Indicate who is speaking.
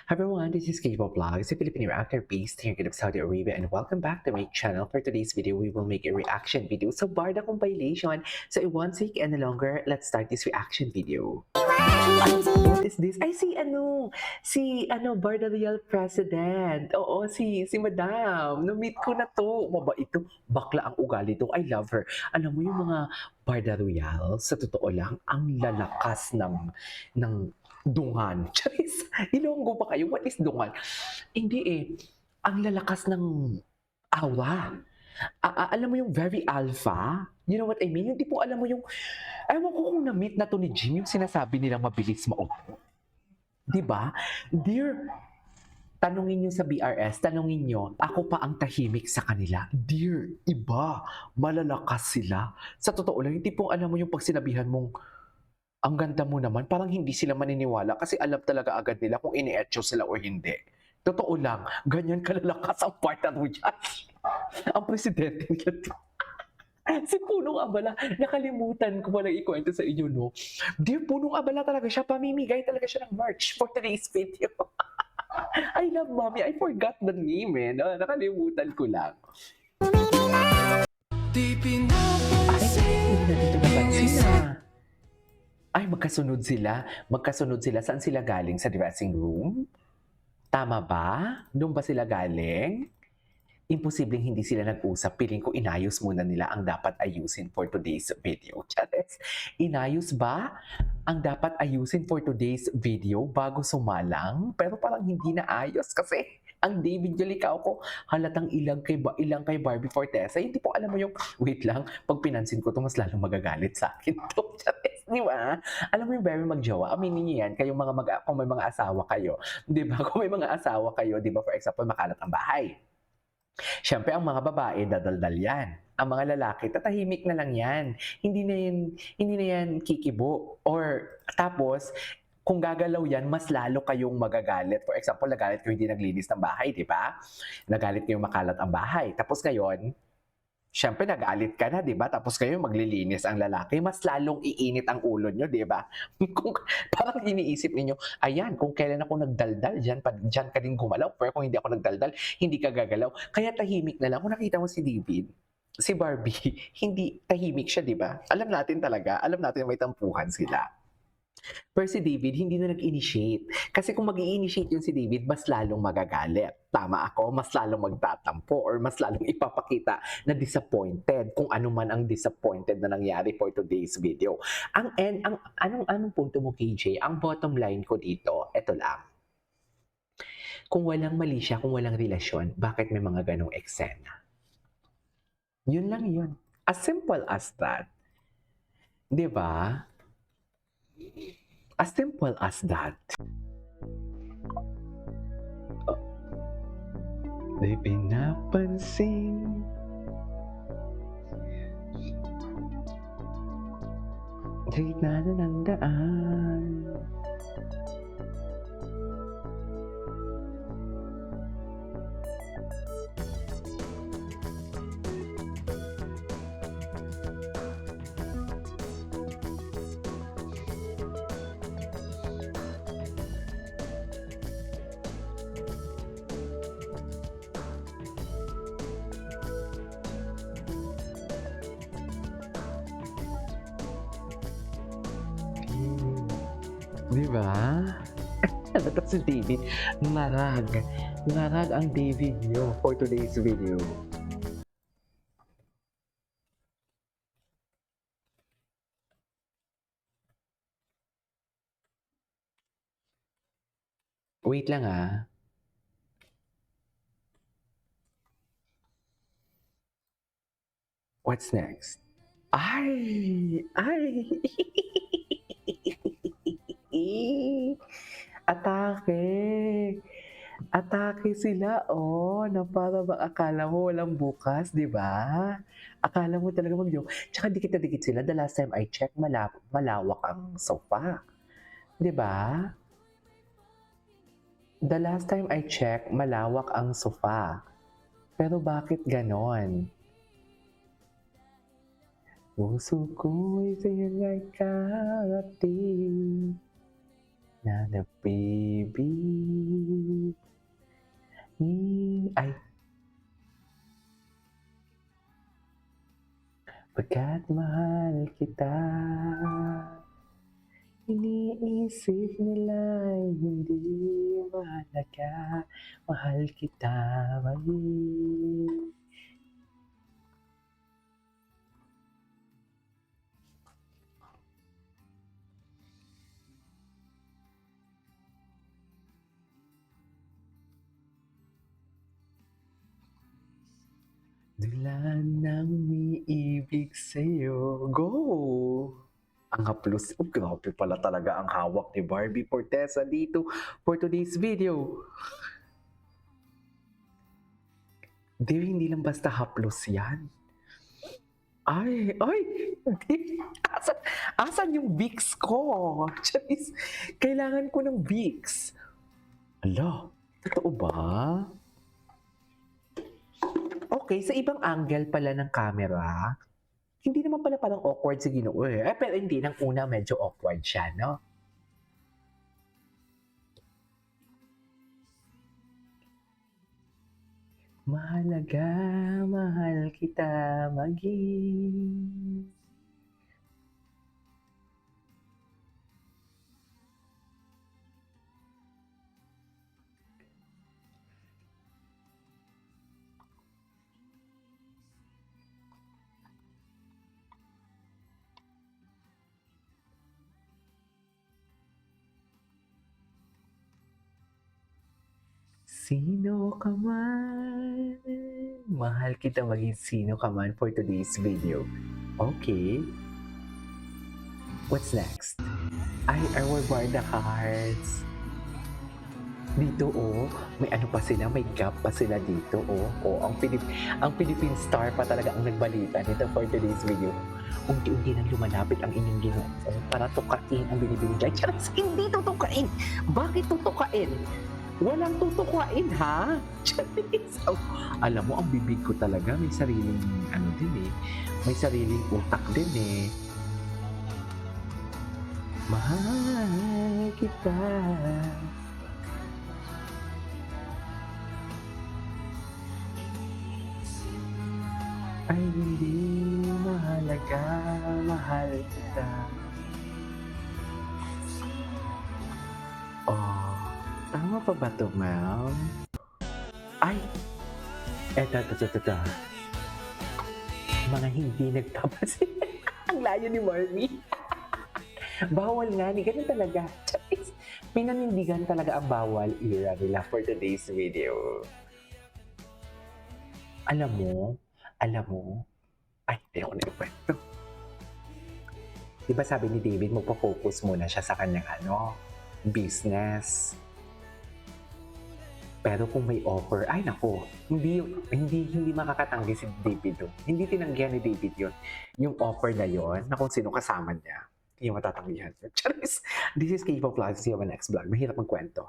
Speaker 1: Hi everyone, this is Kabo Vlogs, a Filipino actor based here in Saudi Arabia, and welcome back to my channel. For today's video, we will make a reaction video sa Barda compilation. So it won't take any longer, let's start this reaction video. What is this? Ay, si Barda Real President. Oo, si Madam. Na-meet ko na to. Mabait to. Bakla ang ugali to. I love her. Alam mo yung mga Barda Royal, sa totoo lang, ang lalakas ng dungan. Charis, Ilonggo pa kayo. What is dungan? Hindi eh. Ang lalakas ng aura. Alam mo yung very alpha? You know what I mean? Yung tipo, alam mo yung, ewan ko kung na-meet na to ni Jim, yung sinasabi nilang mabilis maupo. Diba? Dear, tanungin nyo sa BRS, tanungin nyo, ako pa ang tahimik sa kanila. Dear, iba, malalakas sila. Sa totoo lang, yung tipong alam mo yung pag sinabihan mong, ang ganda mo naman, parang hindi sila maniniwala kasi alam talaga agad nila kung ini-etcho sila o hindi. Totoo lang, ganyan kalalakas ang partner mo dyan. Ang presidente nila. Si Punong Abala, nakalimutan ko palang ikwento sa inyo, no? Dear Punong Abala talaga siya, pamimigay talaga siya ng merch for today's video. I love mommy, I forgot the name eh. No? Nakalimutan ko lang. Ay, hindi na dito napansin na. Ay, magkasunod sila. Magkasunod sila. Saan sila galing? Sa dressing room? Tama ba? Doon ba sila galing? Imposibleng hindi sila nag-usap. Piling ko inayos muna nila ang dapat ayusin for today's video. Chares, inayos ba ang dapat ayusin for today's video bago sumalang? Pero parang hindi na ayos kasi ang David Jolicao ko halatang ilang kay Barbie Fortesa. Hindi po alam mo yung, wait lang, pag pinansin ko to mas lalong magagalit sa akin to. Chares, di ba? Alam mo yung very magjowa, aminin niyo yan, kayong kung may mga asawa kayo. Di ba? Kung may mga asawa kayo, di ba, for example, makalat ang bahay. Siyempre ang mga babae dadaldal yan. Ang mga lalaki tatahimik na lang yan. Hindi na yan kikibo. Or tapos kung gagalaw yan, mas lalo kayong magagalit. For example, nagalit kayo hindi naglinis ng bahay, di ba? Nagalit kayong makalat ang bahay. Tapos ngayon, siyempre nagalit ka na, di ba? Tapos kayo maglilinis ang lalaki, mas lalong iinit ang ulo nyo, di ba? Kung parang iniisip ninyo, ayan, kung kailan ako nagdaldal, dyan ka din gumalaw. Pero kung hindi ako nagdaldal, hindi ka gagalaw. Kaya tahimik na lang. Kung nakita mo si David, si Barbie, hindi tahimik siya, di ba? Alam natin talaga, alam natin may tampuhan sila. Pero si David, hindi na nag-initiate. Kasi kung mag-i-initiate yun si David, mas lalong magagalit. Tama ako, mas lalong magtatampo or mas lalong ipapakita na disappointed kung ano man ang disappointed na nangyari for today's video. Anong punto mo, KJ? Ang bottom line ko dito, eto lang. Kung walang mali siya, kung walang relasyon, bakit may mga ganong eksena? Yun lang yun. As simple as that. Di ba? As simple as that. Di pinapansin. Sa gitna na ng daan. Di ba? Ito si David. Ngarag. Ngarag ang David nyo for today's video. Wait lang ah. What's next? Ay! Ay! Atake! Atake sila, oh, na para bang akala mo walang bukas, di ba? Akala mo talaga mag-joke. Tsaka dikit na dikit sila. The last time I checked, malawak ang sofa. Di ba? The last time I checked, malawak ang sofa. Pero bakit ganon? Puso ko'y sa'yo'y may karating na napibig. Ay, pagkat mahal kita, iniisip nila'y hindi mahalaga, mahal kita maging. Dula ng umiibig sa'yo. Go! Ang haplos. Oh, grabe pala talaga ang hawak ni Barbie Fortesa dito for today's video. Di, hindi lang basta haplos yan. Ay! Di, asan yung Vicks ko? Charis, kailangan ko ng Vicks. Ala, totoo ba? Okay, sa ibang angle pala ng camera, hindi naman pala parang awkward si Ginoo eh. Pero hindi, nang una medyo awkward siya, no? Mahalaga, mahal kita maging. Sino ka man, mahal kita maging sino ka man for today's video. Okay. What's next? Ay, our Barda cards. Dito, oh, may ano pa sila, may gap pa sila dito, oh. Oh, ang Philippine Star pa talaga ang nagbalita nito for today's video. Unti-unti nang lumalapit ang inyong Ginoo para tukain ang binibigay. Charis, hindi tutukain! Bakit tutukain? Walang tutukain, ha? Charis! Oh, alam mo, ang bibig ko talaga may sariling, ano din eh, may sariling utak din eh. Mahal kita. Ay, hindi mahalaga, mahal kita. Oh, tama pa ba to, ma'am? Ay, eto. Mga hindi nagpapasin. Ang layo ni Marmy. Bawal nga, ni ganun talaga. Charis, pinanindigan talaga ang bawal era nila for today's video. Alam mo, ay, hindi ako naikwento. Di ba sabi ni David, magpo-focus muna siya sa kanyang business. Pero kung may offer, ay nako, hindi makakatanggi si David doon. Hindi tinanggihan ni David yun. Yung offer na yon na kung sino kasama niya, yung matatanggihan. Charis, this is K-Pop Live. See you on my next vlog. Mahirap magkwento.